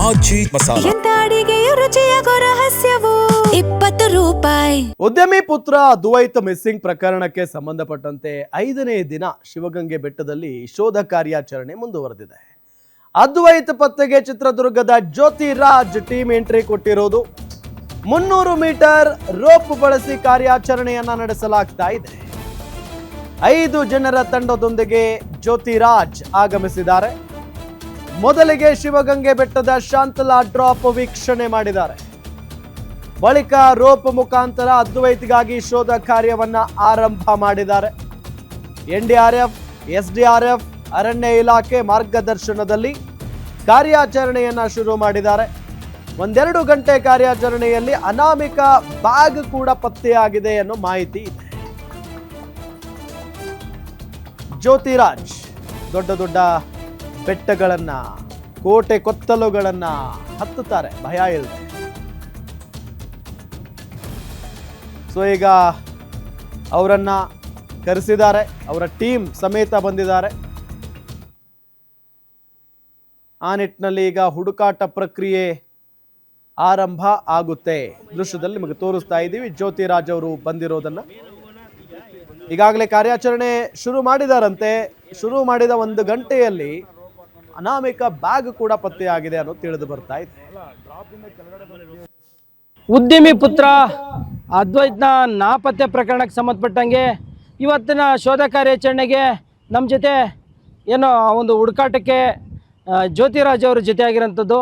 ಆಜಿ ಮಸಾಲ. ಎಂತ ಅಡಿಗೆಯ ರುಚಿಯಾಗೋ ರಹಸ್ಯವು 20 ರೂಪಾಯಿ. ಉದ್ಯಮಿ ಪುತ್ರ ದುವೈತ್ ಮಿಸ್ಸಿಂಗ್ ಪ್ರಕರಣಕ್ಕೆ ಸಂಬಂಧಪಟ್ಟಂತೆ 5ನೇ ದಿನ ಶಿವಗಂಗೆ ಬೆಟ್ಟದಲ್ಲಿ ಶೋಧ ಕಾರ್ಯಾಚರಣೆ ಮುಂದುವರೆದಿದೆ. ಅದ್ವೈತ್ ಪತ್ತೆಗೆ ಚಿತ್ರದುರ್ಗದ ಜ್ಯೋತಿ ರಾಜ್ ಟೀಮ್ ಎಂಟ್ರಿ ಕೊಟ್ಟಿರೋದು. 300 ಮೀಟರ್ ರೋಪ್ ಬಳಸಿ ಕಾರ್ಯಾಚರಣೆಯನ್ನ ನಡೆಸಲಾಗ್ತಾ ಇದೆ. 5 ಜನರ ತಂಡದೊಂದಿಗೆ ಜ್ಯೋತಿ ರಾಜ್ ಆಗಮಿಸಿದ್ದಾರೆ. ಮೊದಲಿಗೆ ಶಿವಗಂಗೆ ಬೆಟ್ಟದ ಶಾಂತಲಾ ಡ್ರಾಪ್ ವೀಕ್ಷಣೆ ಮಾಡಿದ್ದಾರೆ. ಬಳಿಕ ರೋಪ್ ಮುಖಾಂತರ ಅದ್ವೈತ್ಗಾಗಿ ಶೋಧ ಕಾರ್ಯವನ್ನ ಆರಂಭ ಮಾಡಿದ್ದಾರೆ. ಎನ್ಡಿಆರ್ಎಫ್, ಎಸ್ಡಿಆರ್ಎಫ್, ಅರಣ್ಯ ಇಲಾಖೆ ಮಾರ್ಗದರ್ಶನದಲ್ಲಿ ಕಾರ್ಯಾಚರಣೆಯನ್ನ ಶುರು ಮಾಡಿದ್ದಾರೆ. 1-2 ಗಂಟೆ ಕಾರ್ಯಾಚರಣೆಯಲ್ಲಿ ಅನಾಮಿಕ ಬ್ಯಾಗ್ ಕೂಡ ಪತ್ತೆಯಾಗಿದೆ ಅನ್ನೋ ಮಾಹಿತಿ ಇದೆ. ಜ್ಯೋತಿರಾಜ್ ದೊಡ್ಡ ದೊಡ್ಡ ಬೆಟ್ಟಗಳನ್ನ, ಕೋಟೆ ಕೊತ್ತಲುಗಳನ್ನ ಹತ್ತುತ್ತಾರೆ ಭಯ ಇಲ್ಲದೆ. ಸೊ ಈಗ ಅವರನ್ನ ಕರೆಸಿದ್ದಾರೆ, ಅವರ ಟೀಮ್ ಸಮೇತ ಬಂದಿದ್ದಾರೆ. ಆ ನಿಟ್ಟಿನಲ್ಲಿ ಈಗ ಹುಡುಕಾಟ ಪ್ರಕ್ರಿಯೆ ಆರಂಭ ಆಗುತ್ತೆ. ದೃಶ್ಯದಲ್ಲಿ ನಿಮಗೆ ತೋರಿಸ್ತಾ ಇದ್ದೀವಿ ಜ್ಯೋತಿರಾಜ್ ಅವರು ಬಂದಿರೋದನ್ನ. ಈಗಾಗಲೇ ಕಾರ್ಯಾಚರಣೆ ಶುರು ಮಾಡಿದಾರಂತೆ. ಶುರು ಮಾಡಿದ 1 ಗಂಟೆಯಲ್ಲಿ ಅನಾಮಿಕ ಬ್ಯಾಗ್ ಕೂಡ ಪತ್ತೆಯಾಗಿದೆ ಅನ್ನೋದು ತಿಳಿದು ಬರ್ತಾ ಇದೆ. ಉದ್ಯಮಿ ಪುತ್ರ ಅದ್ವೈತ್ನ ನಾಪತ್ತೆ ಪ್ರಕರಣಕ್ಕೆ ಸಂಬಂಧಪಟ್ಟಂಗೆ ಇವತ್ತಿನ ಶೋಧ ಕಾರ್ಯಾಚರಣೆಗೆ ನಮ್ಮ ಜೊತೆ ಏನೋ ಒಂದು ಹುಡುಕಾಟಕ್ಕೆ ಜ್ಯೋತಿರಾಜ್ ಅವರು ಜೊತೆ ಆಗಿರೋಂಥದ್ದು.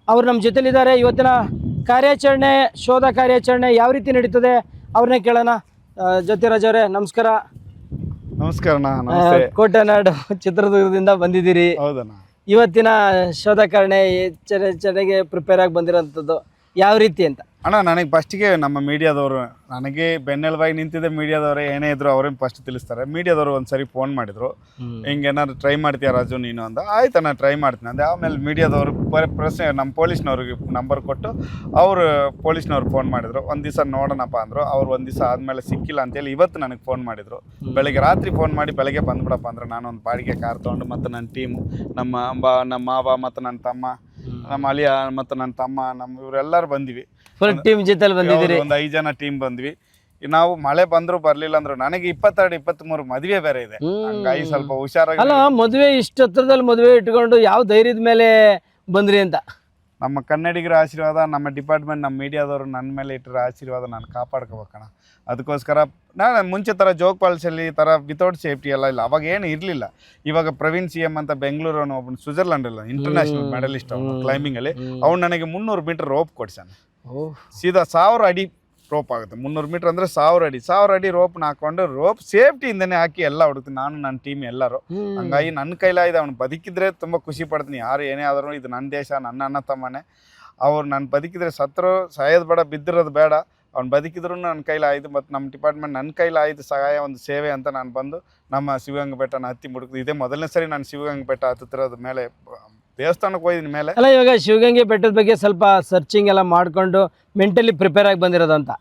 ಅವರು ನಮ್ಮ ಜೊತೆಲಿದ್ದಾರೆ. ಇವತ್ತಿನ ಕಾರ್ಯಾಚರಣೆ, ಶೋಧ ಕಾರ್ಯಾಚರಣೆ ಯಾವ ರೀತಿ ನಡೀತದೆ ಅವ್ರನ್ನೇ ಕೇಳೋಣ. ಜ್ಯೋತಿರಾಜ್ ಅವರೇ ನಮಸ್ಕಾರ. ನಮಸ್ಕಾರ. ಕೋಟೆನಾಡು ಚಿತ್ರದುರ್ಗದಿಂದ ಬಂದಿದ್ದೀರಿ. ಹೌದಣ್ಣ. ಇವತ್ತಿನ ಶೋಧ ಕಾರ್ಯಾಚರಣೆಗೆ ಪ್ರಿಪೇರ್ ಆಗಿ ಬಂದಿರೋಂಥದ್ದು ಯಾವ ರೀತಿ ಅಂತ? ಅಣ್ಣ, ನನಗೆ ಫಸ್ಟಿಗೆ ನಮ್ಮ ಮೀಡಿಯಾದವರು, ನನಗೆ ಬೆನ್ನೆಲುಬಾಗಿ ನಿಂತಿದ್ದೆ ಮೀಡಿಯಾದವರು, ಏನೇ ಇದ್ರು ಅವರೇ ಫಸ್ಟ್ ತಿಳಿಸ್ತಾರೆ. ಮೀಡಿಯಾದವರು ಒಂದ್ಸರಿ ಫೋನ್ ಮಾಡಿದ್ರು, ಹಿಂಗೇನಾದ್ರು ಟ್ರೈ ಮಾಡ್ತೀಯ ರಾಜು ನೀನು ಅಂತ. ಆಯ್ತು ನಾನು ಟ್ರೈ ಮಾಡ್ತೀನಿ ಅಂದೆ. ಆಮೇಲೆ ಮೀಡಿಯಾದವರು ಪ್ರಶ್ನೆ ನಮ್ಮ ಪೊಲೀಸ್ನವ್ರಿಗೆ ನಂಬರ್ ಕೊಟ್ಟು ಅವರು ಪೊಲೀಸ್ನವ್ರು ಫೋನ್ ಮಾಡಿದ್ರು. ಒಂದು ದಿವಸ ನೋಡೋಣಪ್ಪ ಅಂದರು. ಅವ್ರು ಒಂದು ದಿವಸ ಆದಮೇಲೆ ಸಿಕ್ಕಿಲ್ಲ ಅಂತೇಳಿ ಇವತ್ತು ನನಗೆ ಫೋನ್ ಮಾಡಿದರು. ಬೆಳಗ್ಗೆ ರಾತ್ರಿ ಫೋನ್ ಮಾಡಿ ಬೆಳಗ್ಗೆ ಬಂದ್ಬಿಡಪ್ಪ ಅಂದ್ರೆ ನಾನು ಒಂದು ಬಾಡಿಗೆ ಕಾರ್ ತೊಗೊಂಡು ಮತ್ತು ನನ್ನ ಟೀಮು, ನಮ್ಮ ಮಾವ ಮತ್ತು ನನ್ನ ತಮ್ಮ, ನಮ್ಮ ಅಳಿಯ ಮತ್ತು ನನ್ನ ತಮ್ಮ, ಇವರೆಲ್ಲರೂ ಬಂದಿವಿ. ಫುಲ್ ಟೀಮ್ ಜೊತೆಲಿ ಬಂದಿದ್ದೀರಿ? ಒಂದು 5 ಜನ ಟೀಮ್ ಬಂದ್ವಿ. ನಾವು ಮಳೆ ಬಂದ್ರು ಬರ್ಲಿಲ್ಲ ಅಂದ್ರು ನನಗೆ 22-23 ಮದುವೆ ಬೇರೆ ಇದೆ. ಹಂಗಾಗಿ ಸ್ವಲ್ಪ ಹುಷಾರಾಗಿ. ಅಲ್ಲ, ಮದುವೆ ಇಷ್ಟು ಹತ್ರದಲ್ಲಿ ಮದುವೆ ಇಟ್ಕೊಂಡು ಯಾವ ಧೈರ್ಯದ ಮೇಲೆ ಬಂದ್ರಿ ಅಂತ? ನಮ್ಮ ಕನ್ನಡಿಗರ ಆಶೀರ್ವಾದ, ನಮ್ಮ ಡಿಪಾರ್ಟ್ಮೆಂಟ್, ನಮ್ಮ ಮೀಡಿಯಾದವರು ನನ್ನ ಮೇಲೆ ಇಟ್ಟಿರೋ ಆಶೀರ್ವಾದ ನಾನು ಕಾಪಾಡ್ಕೋಬೇಕಣ್ಣ. ಅದಕ್ಕೋಸ್ಕರ ನಾನು ಮುಂಚೆ ಥರ ಜೋಗ್ ಫಾಲ್ಸಲ್ಲಿ ಥರ ವಿತೌಟ್ ಸೇಫ್ಟಿ ಎಲ್ಲ ಇಲ್ಲ. ಅವಾಗ ಏನು ಇರಲಿಲ್ಲ. ಇವಾಗ ಪ್ರವೀಣ್ CM ಅಂತ ಬೆಂಗಳೂರು ಒಬ್ಬನು ಸ್ವಿಟ್ಜರ್ಲ್ಯಾಂಡಲ್ಲ ಇಂಟರ್ನ್ಯಾಷನಲ್ ಮೆಡಲಿಸ್ಟ್, ಅವನು ಕ್ಲೈಂಬಿಂಗಲ್ಲಿ. ಅವ್ನು ನನಗೆ 300 ಮೀಟರ್ ರೋಪ್ ಕೊಡ್ಸಾನೆ. ಸೀದಾ 1000 ಅಡಿ ರೋಪ್ ಆಗುತ್ತೆ. 300 ಮೀಟರ್ ಅಂದರೆ 1000 ಅಡಿ. 1000 ಅಡಿ ರೋಪ್ನ ಹಾಕೊಂಡು ರೋಪ್ ಸೇಫ್ಟಿಯಿಂದನೇ ಹಾಕಿ ಎಲ್ಲ ಹುಡುಕ್ತೀನಿ ನಾನು, ನನ್ನ ಟೀಮ್ ಎಲ್ಲರೂ. ಹಂಗಾಗಿ ನನ್ನ ಕೈಲಾಗಿದೆ. ಅವ್ನು ಬದುಕಿದ್ರೆ ತುಂಬ ಖುಷಿ ಪಡ್ತೀನಿ. ಯಾರು ಏನೇ ಆದರೂ ಇದು ನನ್ನ ದೇಶ, ನನ್ನ ಅಣ್ಣ ತಮ್ಮನೇ. ಅವ್ರು ನಾನು ಬದುಕಿದ್ರೆ ಸತ್ರು ಸಾಯೋದು ಬೇಡ, ಬಿದ್ದಿರೋದು ಬೇಡ. ಅವ್ನು ಬದುಕಿದ್ರು ನನ್ನ ಕೈಲಾಯಿತು. ಮತ್ತು ನಮ್ಮ ಡಿಪಾರ್ಟ್ಮೆಂಟ್ ನನ್ನ ಕೈಲಾಯಿತು ಸಹಾಯ, ಒಂದು ಸೇವೆ ಅಂತ ನಾನು ಬಂದು ನಮ್ಮ ಶಿವಗಂಗೆ ಬೆಟ್ಟನ ಹತ್ತಿ ಮುಡುಕ್ದು. ಇದೇ ಮೊದಲನೇ ಸರಿ ನಾನು ಶಿವಗಂಗೆ ಬೆಟ್ಟ ಹತ್ತುತ್ತಿರೋದು. ಮೇಲೆ ದೇವಸ್ಥಾನಕ್ಕೆ ಹೋಗಿದ್ದೀನಿ ಮೇಲೆ. ಅಲ್ಲ, ಇವಾಗ ಶಿವಗಂಗೆ ಬೆಟ್ಟದ ಬಗ್ಗೆ ಸ್ವಲ್ಪ ಸರ್ಚಿಂಗ್ ಎಲ್ಲ ಮಾಡಿಕೊಂಡು ಮೆಂಟಲಿ ಪ್ರಿಪೇರ್ ಆಗಿ ಬಂದಿರೋದಂತ?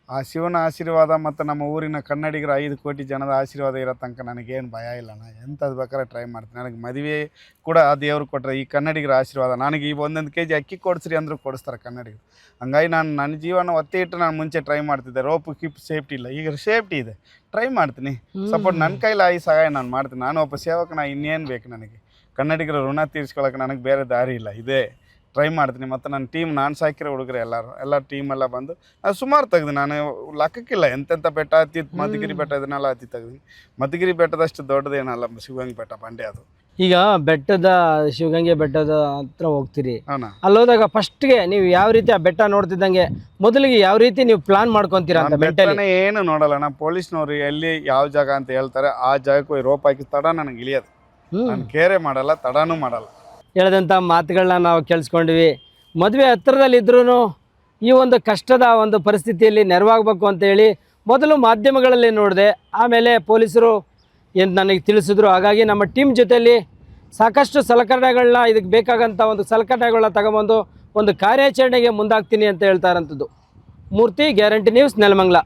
ಆ ಶಿವನ ಆಶೀರ್ವಾದ ಮತ್ತು ನಮ್ಮ ಊರಿನ ಕನ್ನಡಿಗರ 5 ಕೋಟಿ ಜನದ ಆಶೀರ್ವಾದ ಇರೋ ತನಕ ನನಗೇನು ಭಯ ಇಲ್ಲಣ್ಣ. ಎಂಥದ್ದು ಬೇಕಾದ್ರೆ ಟ್ರೈ ಮಾಡ್ತೀನಿ. ನನಗೆ ಮದುವೆ ಕೂಡ ಆ ದೇವ್ರು ಕೊಟ್ಟರೆ ಈ ಕನ್ನಡಿಗರ ಆಶೀರ್ವಾದ. ನನಗೆ ಈ 1 kg ಅಕ್ಕಿ ಕೊಡಿಸ್ರಿ ಅಂದರೂ ಕೊಡಿಸ್ತಾರೆ ಕನ್ನಡಿಗರು. ಹಂಗಾಗಿ ನಾನು ನನ್ನ ಜೀವನ ಒತ್ತಿ ಇಟ್ಟು ನಾನು ಮುಂಚೆ ಟ್ರೈ ಮಾಡ್ತಿದ್ದೆ. ರೋಪ್ ಕಿಪ್ ಸೇಫ್ಟಿ ಇಲ್ಲ, ಈಗ ಸೇಫ್ಟಿ ಇದೆ. ಟ್ರೈ ಮಾಡ್ತೀನಿ. ಸಪೋರ್ಟ್ ನನ್ನ ಕೈಲಾಗಿ ಸಹಾಯ ನಾನು ಮಾಡ್ತೀನಿ. ನಾನು ಒಬ್ಬ ಸೇವಕನ, ಇನ್ನೇನು ಬೇಕು ನನಗೆ? ಕನ್ನಡಿಗರ ಋಣ ತೀರಿಸ್ಕೊಳ್ಳೋಕೆ ನನಗೆ ಬೇರೆ ದಾರಿ ಇಲ್ಲ. ಇದೇ ಟ್ರೈ ಮಾಡ್ತೀನಿ. ಮತ್ತು ನನ್ನ ಟೀಮ್, ನಾನು ಸಾಕಿರೋ ಹುಡುಗರು ಎಲ್ಲ ಟೀಮೆಲ್ಲ ಬಂದು ನಾನು ಸುಮಾರು ತೆಗ್ದು, ನಾನು ಲೆಕ್ಕಕ್ಕಿಲ್ಲ ಎಂತೆಂಥ ಬೆಟ್ಟ ಹತ್ತಿದ್ದು. ಮಧುಗಿರಿ ಬೆಟ್ಟ ಇದನ್ನೆಲ್ಲ ಹತ್ತಿ ತೆಗ್ದು. ಮಧುಗಿರಿ ಬೆಟ್ಟದಷ್ಟು ದೊಡ್ಡದೇನಲ್ಲ ಶಿವಗಂಗೆ ಬೆಟ್ಟ, ಬಂಡೆ ಅದು. ಈಗ ಶಿವಗಂಗೆ ಬೆಟ್ಟದ ಹತ್ರ ಹೋಗ್ತೀರಿ, ಅವನ ಅಲ್ಲೋದಾಗ ಫಸ್ಟ್ಗೆ ನೀವು ಯಾವ ರೀತಿ ಆ ಬೆಟ್ಟ ನೋಡ್ತಿದ್ದಂಗೆ ಮೊದಲಿಗೆ ಯಾವ ರೀತಿ ನೀವು ಪ್ಲಾನ್ ಮಾಡ್ಕೊತೀರಾ ಅಂತ? ಬೆಟ್ಟನೇ ಏನು ನೋಡಲ್ಲ. ನಾನು ಪೊಲೀಸ್ನವ್ರು ಎಲ್ಲಿ ಯಾವ ಜಾಗ ಅಂತ ಹೇಳ್ತಾರೆ ಆ ಜಾಗಕ್ಕೆ ಹೋಗಿ ರೋಪ್ ಹಾಕಿ ತಡ ನನಗೆ ಇಳಿಯೋದು. ನಾನು ಕೇರೆ ಮಾಡಲ್ಲ, ತಡನೂ ಮಾಡಲ್ಲ. ಹೇಳಿದಂಥ ಮಾತುಗಳನ್ನ ನಾವು ಕೇಳಿಸ್ಕೊಂಡ್ವಿ. ಮದುವೆ ಹತ್ತಿರದಲ್ಲಿದ್ರೂ ಈ ಒಂದು ಕಷ್ಟದ ಒಂದು ಪರಿಸ್ಥಿತಿಯಲ್ಲಿ ನೆರವಾಗಬೇಕು ಅಂತೇಳಿ ಮೊದಲು ಮಾಧ್ಯಮಗಳಲ್ಲಿ ನೋಡಿದೆ, ಆಮೇಲೆ ಪೊಲೀಸರು ಏನು ನನಗೆ ತಿಳಿಸಿದ್ರು. ಹಾಗಾಗಿ ನಮ್ಮ ಟೀಮ್ ಜೊತೆಯಲ್ಲಿ ಸಾಕಷ್ಟು ಸಲಕರಣೆಗಳನ್ನ, ಇದಕ್ಕೆ ಬೇಕಾಗಂಥ ಒಂದು ಸಲಕರಣೆಗಳನ್ನ ತಗೊಂಬಂದು ಒಂದು ಕಾರ್ಯಾಚರಣೆಗೆ ಮುಂದಾಗ್ತೀನಿ ಅಂತ ಹೇಳ್ತಾ ಇರೋಂಥದ್ದು. ಮೂರ್ತಿ, ಗ್ಯಾರಂಟಿ ನ್ಯೂಸ್, ನೆಲಮಂಗಲ.